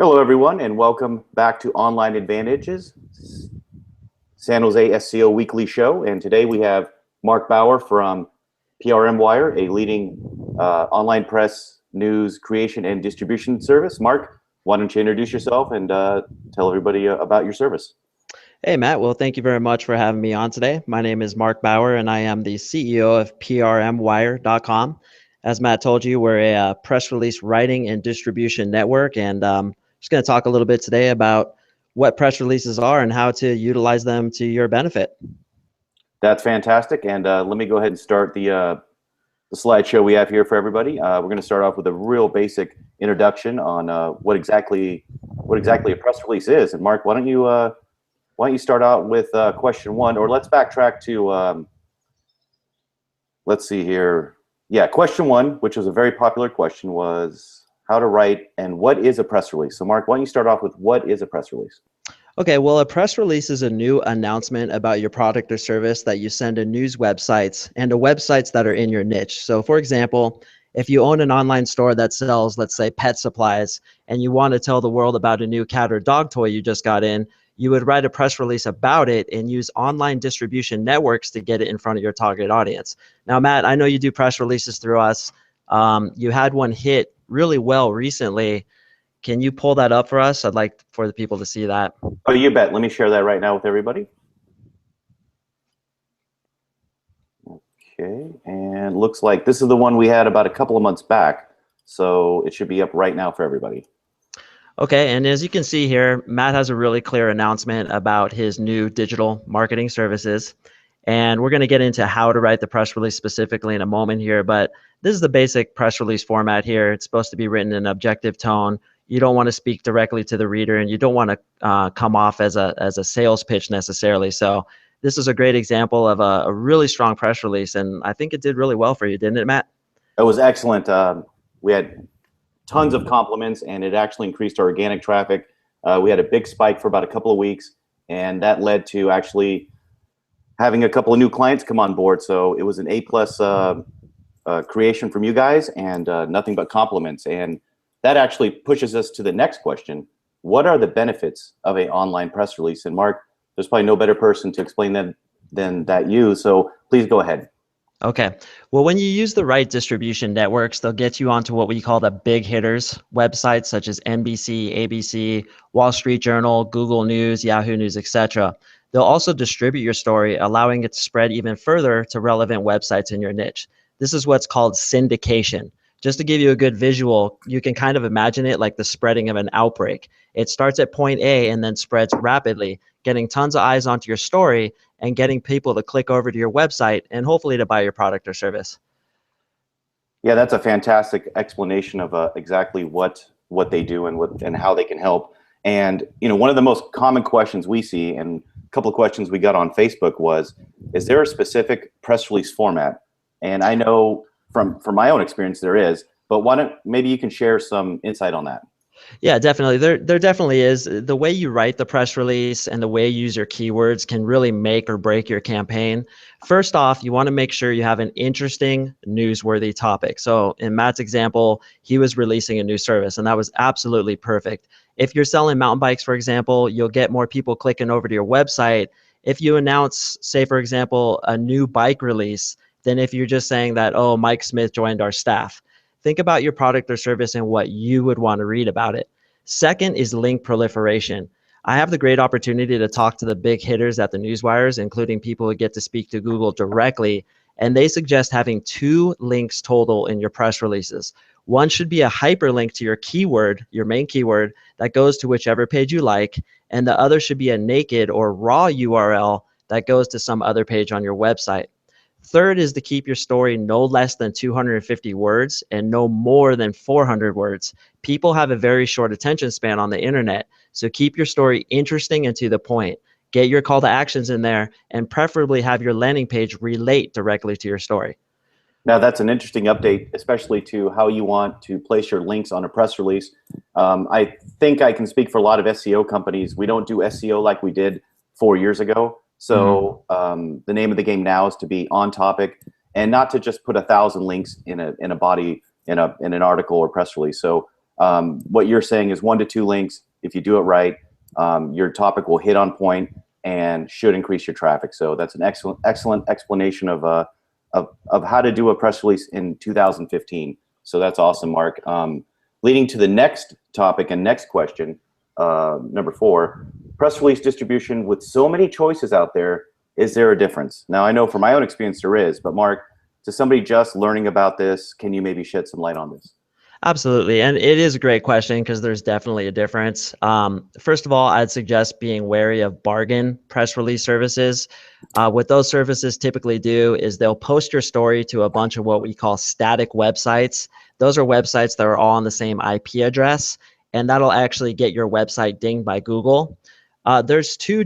Hello, everyone, and welcome back to Online Advantages, San Jose SEO Weekly Show. And today we have Mark Bauer from PRM Wire, a leading online press news creation and distribution service. Mark, why don't you introduce yourself and tell everybody about your service? Hey, Matt. Well, thank you very much for having me on today. My name is Mark Bauer, and I am the CEO of PRMWire.com. As Matt told you, we're a press release writing and distribution network, and just going to talk a little bit today about what press releases are and how to utilize them to your benefit. That's fantastic. And let me go ahead and start the slideshow we have here for everybody. We're going to start off with a real basic introduction on what exactly a press release is. And Mark, why don't you start out with question one, or let's backtrack to, let's see here. Yeah, question one, which was a very popular question, was how to write and what is a press release. So Mark, why don't you start off with what is a press release? Okay, well, a press release is a new announcement about your product or service that you send to news websites and to websites that are in your niche. So for example, if you own an online store that sells, let's say, pet supplies, and you want to tell the world about a new cat or dog toy you just got in, you would write a press release about it and use online distribution networks to get it in front of your target audience. Now, Matt, I know you do press releases through us. You had one hit really well recently. Can you pull that up for us? I'd like for the people to see that. Oh, you bet. Let me share that right now with everybody. Okay, and looks like this is the one we had about a couple of months back, so it should be up right now for everybody. Okay, and as you can see here, Matt has a really clear announcement about his new digital marketing services. And we're going to get into how to write the press release specifically in a moment here, but this is the basic press release format here. It's supposed to be written in an objective tone. You don't want to speak directly to the reader, and you don't want to come off as a sales pitch necessarily. So this is a great example of a really strong press release, and I think it did really well for you, didn't it, Matt? It was excellent. We had tons of compliments, and it actually increased our organic traffic. We had a big spike for about a couple of weeks, and that led to actually having a couple of new clients come on board. So it was an A-plus creation from you guys, and nothing but compliments. And that actually pushes us to the next question. What are the benefits of an online press release? And Mark, there's probably no better person to explain that than you. So please go ahead. Okay. Well, when you use the right distribution networks, they'll get you onto what we call the big hitters websites such as NBC, ABC, Wall Street Journal, Google News, Yahoo News, etc. They'll also distribute your story, allowing it to spread even further to relevant websites in your niche. This is what's called syndication. Just to give you a good visual, you can kind of imagine it like the spreading of an outbreak. It starts at point A and then spreads rapidly, getting tons of eyes onto your story and getting people to click over to your website and hopefully to buy your product or service. Yeah, that's a fantastic explanation of exactly what they do and how they can help. And one of the most common questions we see, and a couple of questions we got on Facebook was, is there a specific press release format? And I know from my own experience there is, but why don't maybe you can share some insight on that? Yeah, definitely. There definitely is. The way you write the press release and the way you use your keywords can really make or break your campaign. First off, you want to make sure you have an interesting, newsworthy topic. So in Matt's example, he was releasing a new service, and that was absolutely perfect. If you're selling mountain bikes, for example, you'll get more people clicking over to your website if you announce, say, for example, a new bike release than if you're just saying that, oh, Mike Smith joined our staff. Think about your product or service and what you would want to read about it. Second is link proliferation. I have the great opportunity to talk to the big hitters at the newswires, including people who get to speak to Google directly, and they suggest having 2 links total in your press releases. One should be a hyperlink to your keyword, your main keyword, that goes to whichever page you like, and the other should be a naked or raw URL that goes to some other page on your website. Third is to keep your story no less than 250 words and no more than 400 words. People have a very short attention span on the internet, so keep your story interesting and to the point. Get your call to actions in there, and preferably have your landing page relate directly to your story. Now that's an interesting update, especially to how you want to place your links on a press release. I think I can speak for a lot of SEO companies. We don't do SEO like we did 4 years ago. So the name of the game now is to be on topic and not to just put 1,000 links in a body in an article or press release. So What you're saying is 1 to 2 links. If you do it right, your topic will hit on point and should increase your traffic. So that's an excellent explanation of how to do a press release in 2015. So that's awesome, Mark. Leading to the next topic and next question, number 4, press release distribution. With so many choices out there, is there a difference? Now, I know from my own experience there is, but Mark, to somebody just learning about this, can you maybe shed some light on this? Absolutely. And it is a great question because there's definitely a difference. First of all, I'd suggest being wary of bargain press release services. What those services typically do is they'll post your story to a bunch of what we call static websites. Those are websites that are all on the same IP address, and that'll actually get your website dinged by Google. There's two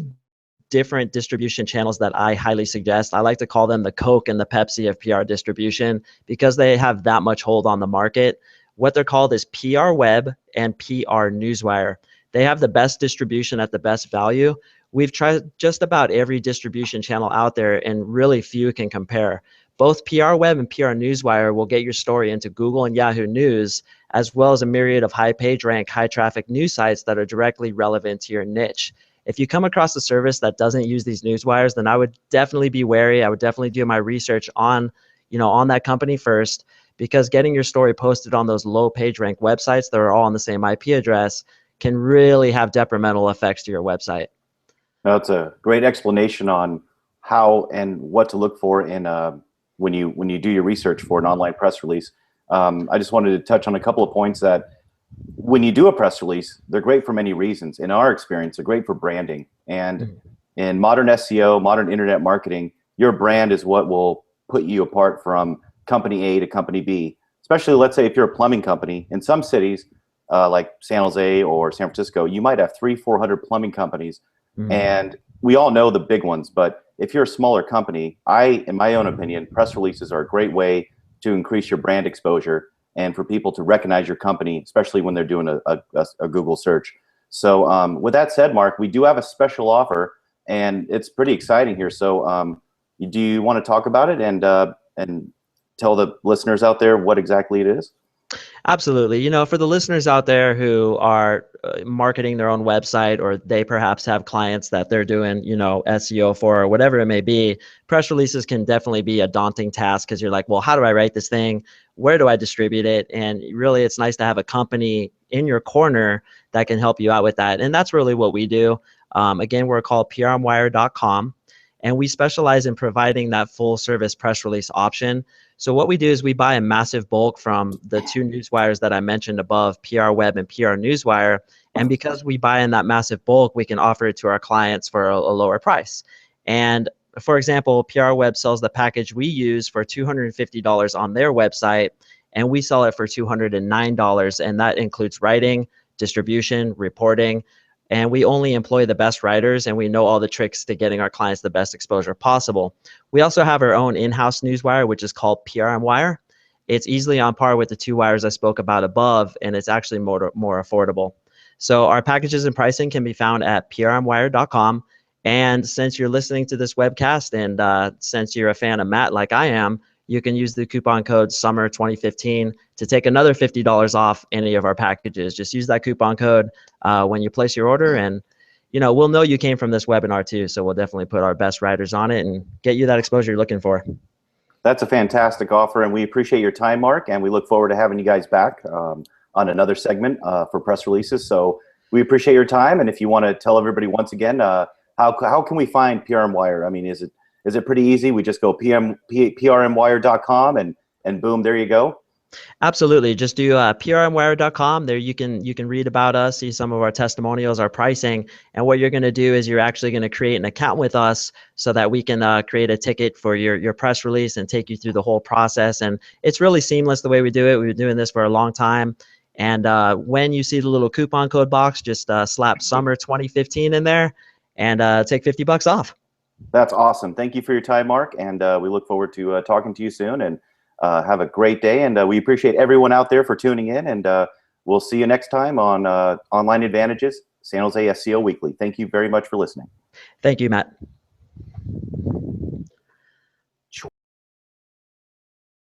different distribution channels that I highly suggest. I like to call them the Coke and the Pepsi of PR distribution because they have that much hold on the market. What they're called is PR Web and PR Newswire. They have the best distribution at the best value. We've tried just about every distribution channel out there, and really few can compare. Both PR Web and PR Newswire will get your story into Google and Yahoo News, as well as a myriad of high page rank, high traffic news sites that are directly relevant to your niche. If you come across a service that doesn't use these newswires, then I would definitely be wary. I would definitely do my research on, on that company first, because getting your story posted on those low page rank websites that are all on the same IP address can really have detrimental effects to your website. That's a great explanation on how and what to look for in when you do your research for an online press release. I just wanted to touch on a couple of points that when you do a press release, they're great for many reasons. In our experience, they're great for branding. And in modern SEO, modern internet marketing, your brand is what will put you apart from company A to company B. Especially, let's say, if you're a plumbing company. In some cities, like San Jose or San Francisco, you might have 300-400 plumbing companies. And we all know the big ones. But if you're a smaller company, in my own opinion, press releases are a great way to increase your brand exposure and for people to recognize your company, especially when they're doing a Google search. So with that said, Mark, we do have a special offer, and it's pretty exciting here. So do you want to talk about it and tell the listeners out there what exactly it is? Absolutely. For the listeners out there who are marketing their own website, or they perhaps have clients that they're doing, SEO for, or whatever it may be, press releases can definitely be a daunting task because you're like, well, how do I write this thing? Where do I distribute it? And really, it's nice to have a company in your corner that can help you out with that. And that's really what we do. Again, we're called prmwire.com, and we specialize in providing that full service press release option. So what we do is we buy a massive bulk from the two newswires that I mentioned above, PR Web and PR Newswire. And because we buy in that massive bulk, we can offer it to our clients for a lower price. And for example, PR Web sells the package we use for $250 on their website, and we sell it for $209. And that includes writing, distribution, reporting. And we only employ the best writers, and we know all the tricks to getting our clients the best exposure possible. We also have our own in-house newswire, which is called PRM Wire. It's easily on par with the two wires I spoke about above, and it's actually more affordable. So our packages and pricing can be found at prmwire.com. And since you're listening to this webcast, and since you're a fan of Matt like I am, you can use the coupon code SUMMER2015 to take another $50 off any of our packages. Just use that coupon code when you place your order, and we'll know you came from this webinar too. So we'll definitely put our best writers on it and get you that exposure you're looking for. That's a fantastic offer, and we appreciate your time, Mark, and we look forward to having you guys back on another segment for press releases. So we appreciate your time, and if you want to tell everybody once again, how can we find PRM Wire? I mean, is it pretty easy? We just go prmwire.com and boom, there you go. Absolutely. Just do prmwire.com. There you can read about us, see some of our testimonials, our pricing, and what you're going to do is you're actually going to create an account with us so that we can create a ticket for your press release and take you through the whole process. And it's really seamless the way we do it. We've been doing this for a long time. And when you see the little coupon code box, just slap Summer 2015 in there and take $50 off. That's awesome. Thank you for your time, Mark, and we look forward to talking to you soon. And have a great day, and we appreciate everyone out there for tuning in, and we'll see you next time on Online Advantages, San Jose SEO Weekly. Thank you very much for listening. Thank you, Matt.